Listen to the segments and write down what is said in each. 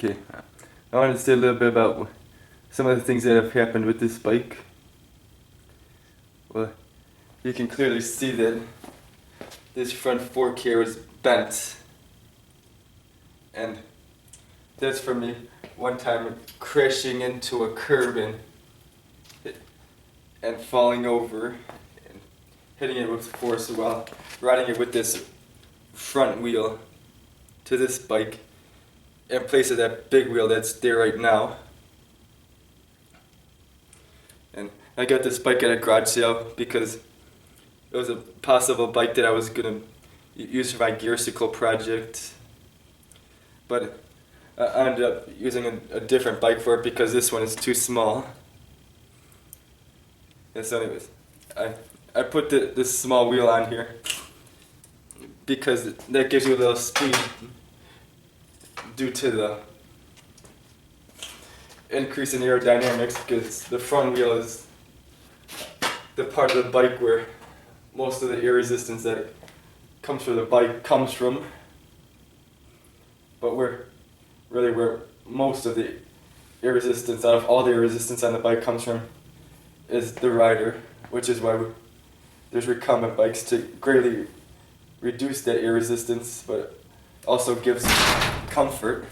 Okay, I wanted to say a little bit about some of the things that have happened with this bike. Well, you can clearly see that this front fork here is bent. And that's from me one time crashing into a curb and falling over and hitting it with force while riding it with this front wheel to this bike in place of that big wheel that's there right now. And I got this bike at a garage sale because it was a possible bike that I was going to use for my gearcycle project. But I ended up using a different bike for it because this one is too small. And so anyways, I put this small wheel on here because that gives you a little speed due to the increase in aerodynamics, because the front wheel is the part of the bike where most of the air resistance that comes from the bike comes from. But where most of the air resistance, out of all the air resistance on the bike, comes from is the rider, which is why there's recumbent bikes to greatly reduce that air resistance, but also gives comfort.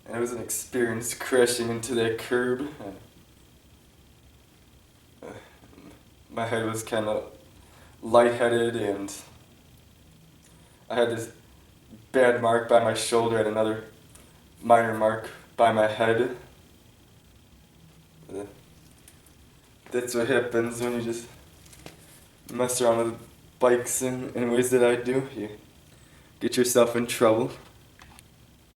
And it was an experience crashing into that curb. My head was kind of lightheaded, and I had this bad mark by my shoulder and another minor mark by my head. That's what happens when you just mess around with bikes in ways that I do. You get yourself in trouble.